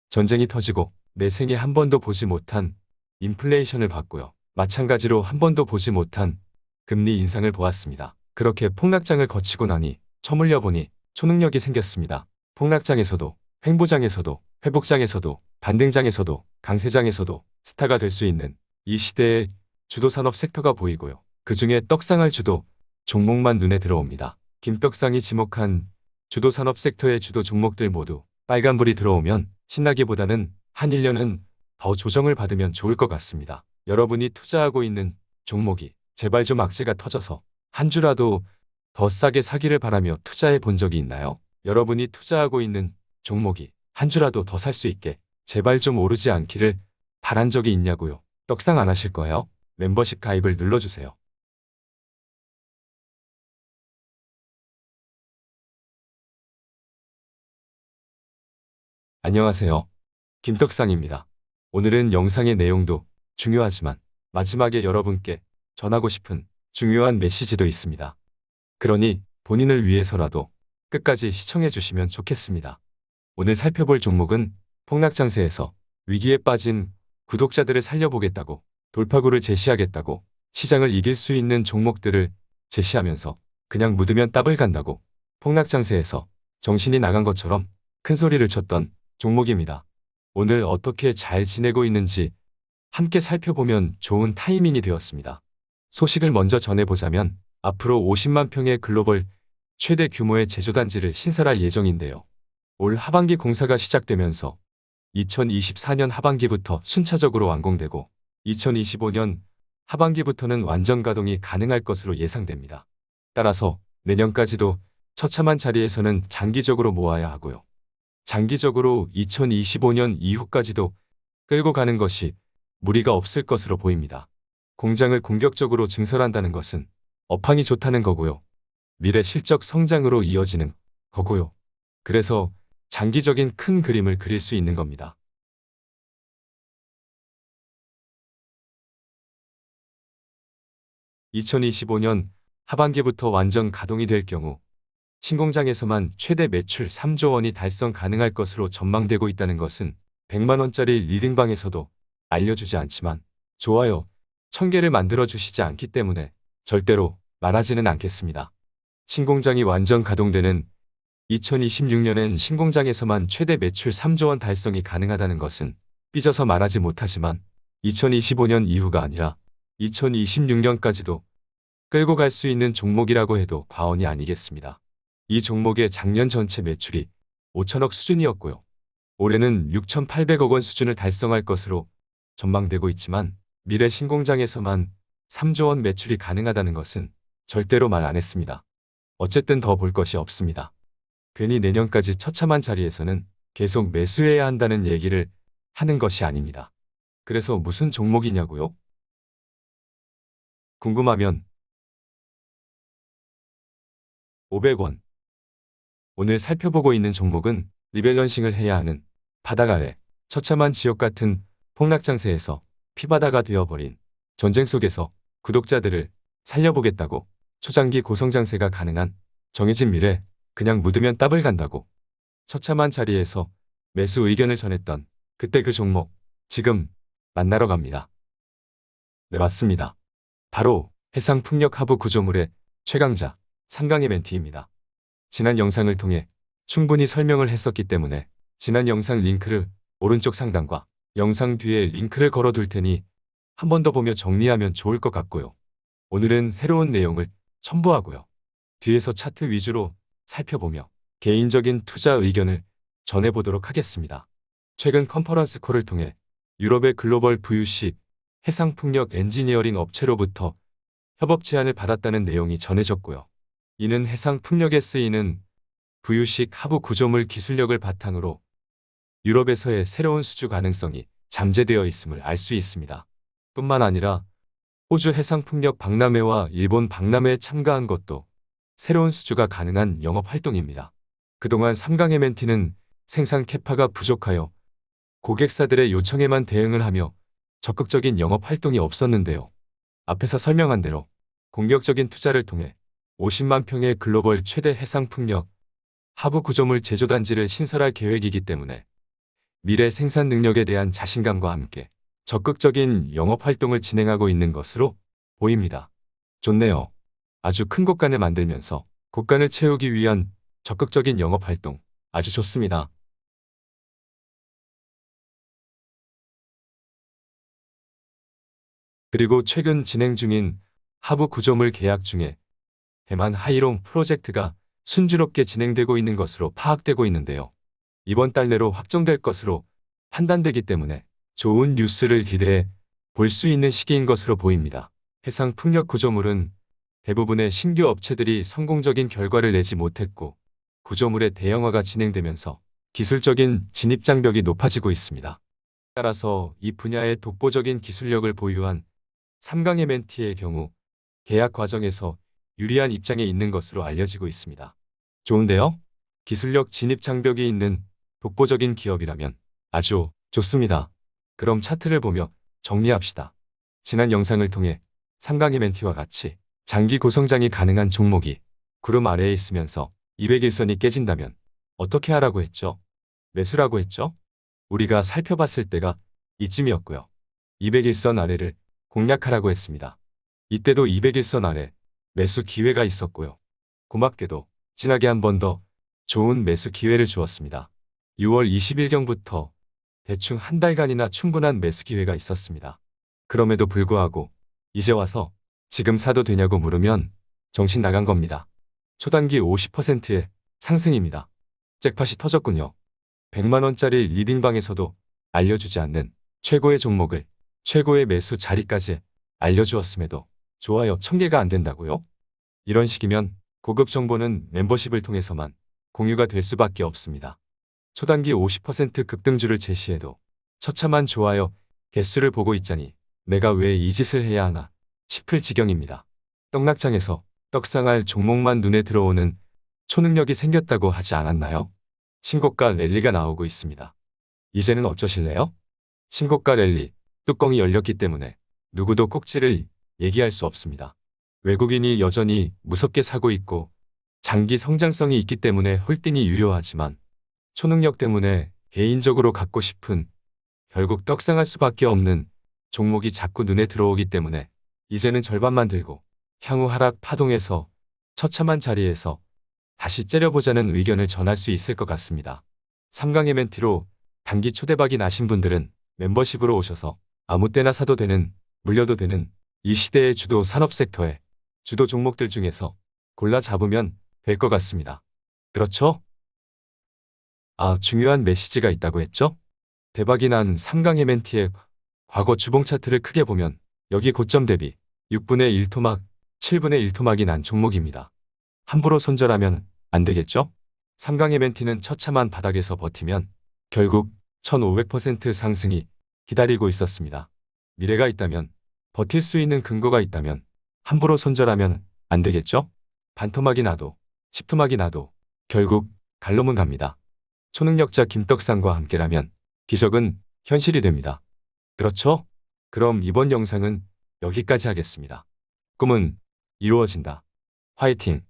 전쟁이 터지고 내 생에 한 번도 보지 못한 인플레이션을 봤고요. 마찬가지로 한 번도 보지 못한 금리 인상을 보았습니다. 그렇게 폭락장을 거치고 나니 처물려 보니 초능력이 생겼습니다. 폭락장에서도, 횡보장에서도, 회복장에서도, 반등장에서도, 강세장에서도 스타가 될 수 있는 이 시대의 주도산업 섹터가 보이고요. 그 중에 떡상할 주도 종목만 눈에 들어옵니다. 김떡상이 지목한 주도산업 섹터의 주도 종목들 모두 빨간불이 들어오면 신나기보다는 한 1년은 더 조정을 받으면 좋을 것 같습니다. 여러분이 투자하고 있는 종목이 제발 좀 악재가 터져서 한 주라도 더 싸게 사기를 바라며 투자해 본 적이 있나요? 여러분이 투자하고 있는 종목이 한 주라도 더 살 수 있게 제발 좀 오르지 않기를 바란 적이 있냐고요? 떡상 안 하실 거예요? 멤버십 가입을 눌러주세요. 안녕하세요. 김떡상입니다. 오늘은 영상의 내용도 중요하지만 마지막에 여러분께 전하고 싶은 중요한 메시지도 있습니다. 그러니 본인을 위해서라도 끝까지 시청해 주시면 좋겠습니다. 오늘 살펴볼 종목은 폭락장세에서 위기에 빠진 구독자들을 살려보겠다고 돌파구를 제시하겠다고 시장을 이길 수 있는 종목들을 제시하면서 그냥 묻으면 따블 간다고 폭락장세에서 정신이 나간 것처럼 큰 소리를 쳤던 종목입니다. 오늘 어떻게 잘 지내고 있는지 함께 살펴보면 좋은 타이밍이 되었습니다. 소식을 먼저 전해보자면 앞으로 50만 평의 글로벌 최대 규모의 제조단지를 신설할 예정인데요. 올 하반기 공사가 시작되면서 2024년 하반기부터 순차적으로 완공되고 2025년 하반기부터는 완전 가동이 가능할 것으로 예상됩니다. 따라서 내년까지도 처참한 자리에서는 장기적으로 모아야 하고요. 장기적으로 2025년 이후까지도 끌고 가는 것이 무리가 없을 것으로 보입니다. 공장을 공격적으로 증설한다는 것은 업황이 좋다는 거고요. 미래 실적 성장으로 이어지는 거고요. 그래서 장기적인 큰 그림을 그릴 수 있는 겁니다. 2025년 하반기부터 완전 가동이 될 경우 신공장에서만 최대 매출 3조 원이 달성 가능할 것으로 전망되고 있다는 것은 100만 원짜리 리딩방에서도 알려주지 않지만 좋아요 1000개를 만들어 주시지 않기 때문에 절대로 말하지는 않겠습니다. 신공장이 완전 가동되는 2026년엔 신공장에서만 최대 매출 3조 원 달성이 가능하다는 것은 삐져서 말하지 못하지만 2025년 이후가 아니라 2026년까지도 끌고 갈 수 있는 종목이라고 해도 과언이 아니겠습니다. 이 종목의 작년 전체 매출이 5천억 수준이었고요. 올해는 6,800억 원 수준을 달성할 것으로 전망되고 있지만 미래 신공장에서만 3조 원 매출이 가능하다는 것은 절대로 말 안 했습니다. 어쨌든 더 볼 것이 없습니다. 괜히 내년까지 처참한 자리에서는 계속 매수해야 한다는 얘기를 하는 것이 아닙니다. 그래서 무슨 종목이냐고요? 궁금하면 500원. 오늘 살펴보고 있는 종목은 리밸런싱을 해야 하는 바닥 아래 처참한 지역 같은 폭락장세에서 피바다가 되어버린 전쟁 속에서 구독자들을 살려보겠다고 초장기 고성장세가 가능한 정해진 미래 그냥 묻으면 따블 간다고 처참한 자리에서 매수 의견을 전했던 그때 그 종목 지금 만나러 갑니다. 네, 맞습니다. 바로 해상풍력 하부 구조물의 최강자 삼강의 멘티입니다. 지난 영상을 통해 충분히 설명을 했었기 때문에 지난 영상 링크를 오른쪽 상단과 영상 뒤에 링크를 걸어둘 테니 한 번 더 보며 정리하면 좋을 것 같고요. 오늘은 새로운 내용을 첨부하고요. 뒤에서 차트 위주로 살펴보며 개인적인 투자 의견을 전해보도록 하겠습니다. 최근 컨퍼런스 콜을 통해 유럽의 글로벌 VUC 해상풍력 엔지니어링 업체로부터 협업 제안을 받았다는 내용이 전해졌고요. 이는 해상풍력에 쓰이는 VU식 하부 구조물 기술력을 바탕으로 유럽에서의 새로운 수주 가능성이 잠재되어 있음을 알 수 있습니다. 뿐만 아니라 호주 해상풍력 박람회와 일본 박람회에 참가한 것도 새로운 수주가 가능한 영업활동입니다. 그동안 삼강MNT는 생산 캐파가 부족하여 고객사들의 요청에만 대응을 하며 적극적인 영업활동이 없었는데요. 앞에서 설명한 대로 공격적인 투자를 통해 50만 평의 글로벌 최대 해상풍력 하부 구조물 제조단지를 신설할 계획이기 때문에 미래 생산 능력에 대한 자신감과 함께 적극적인 영업 활동을 진행하고 있는 것으로 보입니다. 좋네요. 아주 큰 곳간을 만들면서 곳간을 채우기 위한 적극적인 영업 활동. 아주 좋습니다. 그리고 최근 진행 중인 하부 구조물 계약 중에 대만 하이롱 프로젝트가 순조롭게 진행되고 있는 것으로 파악되고 있는데요. 이번 달 내로 확정될 것으로 판단되기 때문에 좋은 뉴스를 기대해 볼 수 있는 시기인 것으로 보입니다. 해상 풍력 구조물은 대부분의 신규 업체들이 성공적인 결과를 내지 못했고 구조물의 대형화가 진행되면서 기술적인 진입 장벽이 높아지고 있습니다. 따라서 이 분야의 독보적인 기술력을 보유한 삼강 M&T의 경우 계약 과정에서 유리한 입장에 있는 것으로 알려지고 있습니다. 좋은데요? 기술력 진입 장벽이 있는 독보적인 기업이라면 아주 좋습니다. 그럼 차트를 보며 정리합시다. 지난 영상을 통해 삼강 M&T와 같이 장기 고성장이 가능한 종목이 구름 아래에 있으면서 200일선이 깨진다면 어떻게 하라고 했죠? 매수라고 했죠? 우리가 살펴봤을 때가 이쯤이었고요. 200일선 아래를 공략하라고 했습니다. 이때도 200일선 아래 매수 기회가 있었고요. 고맙게도 진하게 한 번 더 좋은 매수 기회를 주었습니다. 6월 20일경부터 대충 한 달간이나 충분한 매수 기회가 있었습니다. 그럼에도 불구하고 이제 와서 지금 사도 되냐고 물으면 정신 나간 겁니다. 초단기 50%의 상승입니다. 잭팟이 터졌군요. 100만원짜리 리딩방에서도 알려주지 않는 최고의 종목을 최고의 매수 자리까지 알려주었음에도 좋아요 1000개가 안 된다고요? 이런 식이면 고급 정보는 멤버십을 통해서만 공유가 될 수밖에 없습니다. 초단기 50% 급등주를 제시해도 처참한 좋아요 개수를 보고 있자니 내가 왜 이 짓을 해야 하나 싶을 지경입니다. 떡락장에서 떡상할 종목만 눈에 들어오는 초능력이 생겼다고 하지 않았나요? 신고가 랠리가 나오고 있습니다. 이제는 어쩌실래요? 신고가 랠리 뚜껑이 열렸기 때문에 누구도 꼭지를 얘기할 수 없습니다. 외국인이 여전히 무섭게 사고 있고 장기 성장성이 있기 때문에 홀딩이 유효하지만 초능력 때문에 개인적으로 갖고 싶은 결국 떡상할 수밖에 없는 종목이 자꾸 눈에 들어오기 때문에 이제는 절반만 들고 향후 하락 파동에서 처참한 자리에서 다시 째려보자는 의견을 전할 수 있을 것 같습니다. 삼강 M&T로 단기 초대박이 나신 분들은 멤버십으로 오셔서 아무 때나 사도 되는, 물려도 되는 이 시대의 주도 산업 섹터의 주도 종목들 중에서 골라 잡으면 될 것 같습니다. 그렇죠? 아, 중요한 메시지가 있다고 했죠? 대박이 난 삼강 M&T의 과거 주봉 차트를 크게 보면 여기 고점 대비 6분의 1토막, 7분의 1토막이 난 종목입니다. 함부로 손절하면 안 되겠죠? 삼강 M&T는 처참한 바닥에서 버티면 결국 1500% 상승이 기다리고 있었습니다. 미래가 있다면, 버틸 수 있는 근거가 있다면 함부로 손절하면 안 되겠죠? 반토막이 나도 10토막이 나도 결국 갈로문 갑니다. 초능력자 김떡상과 함께라면 기적은 현실이 됩니다. 그렇죠? 그럼 이번 영상은 여기까지 하겠습니다. 꿈은 이루어진다. 화이팅!